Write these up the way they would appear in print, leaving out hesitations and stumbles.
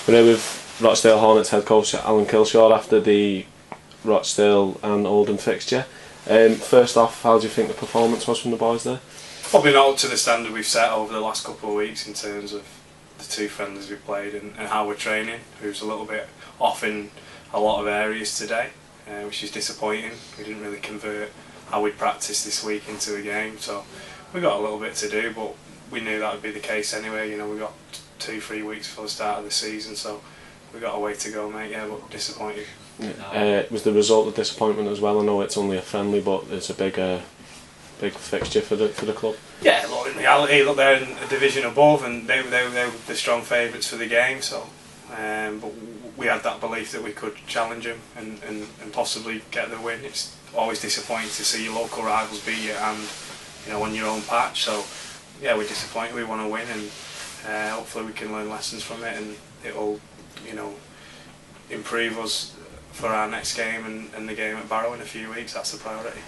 We're here with Rochdale Hornets head coach Alan Kilshaw after the Rochdale and Oldham fixture. First off, how do you think the performance was from the boys there? Probably not up to the standard we've set over the last couple of weeks in terms of the two friendlies we've played and how we're training. It was a little bit off in a lot of areas today, which is disappointing. We didn't really convert how we practiced this week into a game, so we got a little bit to do, but we knew that would be the case anyway. You know, we got 2-3 weeks before the start of the season, so we got a way to go, mate. Yeah, but disappointed. Was the result a disappointment as well? I know it's only a friendly, but it's a big fixture for the club. Yeah, look, in reality, look, they're in a division above, and they were the strong favourites for the game. So, but we had that belief that we could challenge them and possibly get the win. It's always disappointing to see your local rivals beat you, and on your own patch. So, yeah, we're disappointed. We want to win, and hopefully we can learn lessons from it, and it'll, improve us for our next game and the game at Barrow in a few weeks. That's the priority.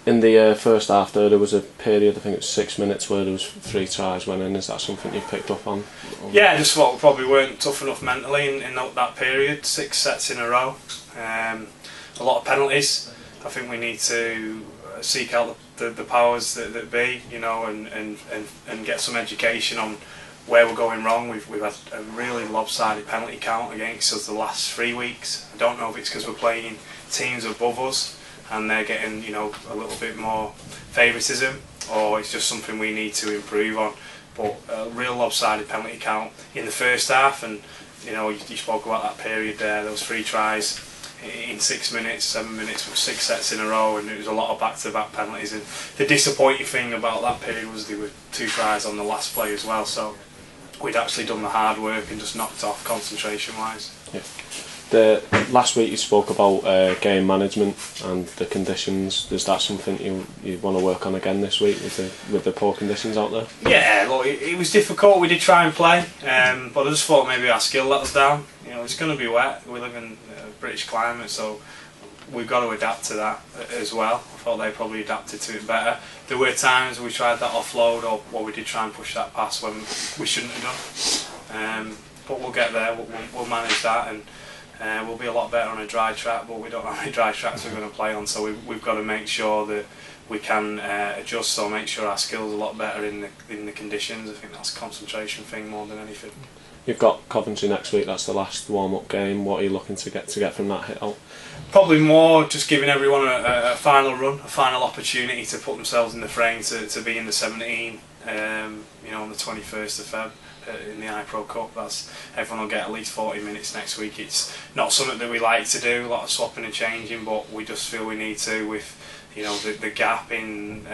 In the first half there was a period, I think it was 6 minutes, where there was 3 tries went in. Is that something you picked up on? Yeah, I just thought we probably weren't tough enough mentally in that period. 6 sets in a row, a lot of penalties. I think we need to seek out the powers that be, and get some education on where we're going wrong. We've had a really lopsided penalty count against us the last 3 weeks. I don't know if it's because we're playing teams above us and they're getting a little bit more favouritism, or it's just something we need to improve on. But a real lopsided penalty count in the first half, and you spoke about that period there. There was 3 tries in 6 minutes, 7 minutes, with 6 sets in a row, and it was a lot of back-to-back penalties. And the disappointing thing about that period was there were 2 tries on the last play as well. So we'd actually done the hard work and just knocked off concentration-wise. Yeah. Last week you spoke about game management and the conditions. Is that something you want to work on again this week with the poor conditions out there? Yeah, look, it was difficult. We did try and play, but I just thought maybe our skill let us down. It's going to be wet. We live in a British climate, so we've got to adapt to that as well. I thought they probably adapted to it better. There were times we tried that offload, or we did try and push that pass when we shouldn't have done. But we'll get there. We'll manage that, and we'll be a lot better on a dry track. But we don't know how many dry tracks we're going to play on, so we've got to make sure that we can adjust, or make sure our skills are a lot better in the conditions. I think that's a concentration thing more than anything. You've got Coventry next week. That's the last warm-up game. What are you looking to get from that hit out? Probably more just giving everyone a final run, a final opportunity to put themselves in the frame to be in the 17. On the 21st of Feb. In the iPro Cup. Everyone will get at least 40 minutes next week. It's not something that we like to do, a lot of swapping and changing, but we just feel we need to, with the gap in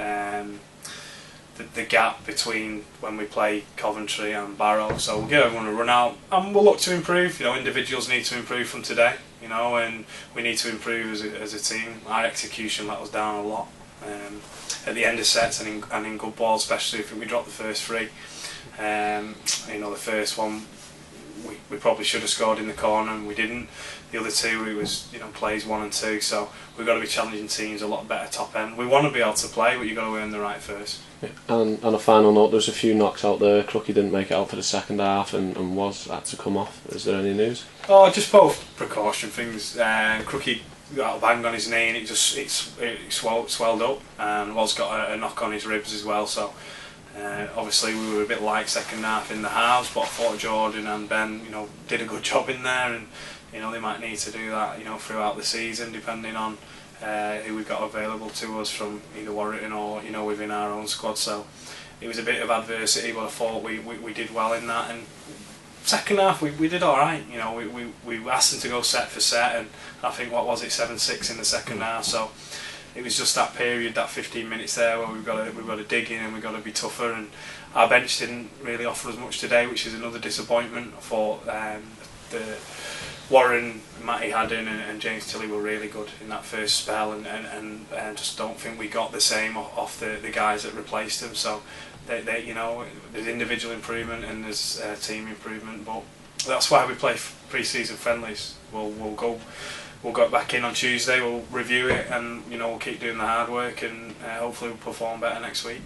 the gap between when we play Coventry and Barrow. So we'll give everyone a run out, and we'll look to improve. Individuals need to improve from today, and we need to improve as a team. Our execution let us down a lot at the end of sets and in good ball, especially if we dropped the first 3. The first one we probably should have scored in the corner, and we didn't. The other 2 it was plays 1 and 2. So we've got to be challenging teams a lot better top end. We want to be able to play, but you've got to earn the right first. Yeah. And on a final note, there's a few knocks out there. Crookie didn't make it out for the second half and had to come off. Is there any news? Oh, just both precaution things. Crookie got a bang on his knee, and it swelled up, and was got a knock on his ribs as well. So obviously we were a bit light second half in the halves, but I thought Jordan and Ben did a good job in there, and they might need to do that throughout the season, depending on who we got available to us from either Warrington or within our own squad. So it was a bit of adversity, but I thought we did well in that. And second half we did alright. We asked them to go set for set, and I think 7-6 in the second half. So it was just that period, that 15 minutes there, where we've got to dig in and we've got to be tougher. And our bench didn't really offer us much today, which is another disappointment. I thought the Warren, Matty Haddon and James Tilley were really good in that first spell, and just don't think we got the same off the guys that replaced them. So there's individual improvement and there's team improvement, but that's why we play pre-season friendlies. We'll go back in on Tuesday, we'll review it, and we'll keep doing the hard work, and hopefully we'll perform better next week.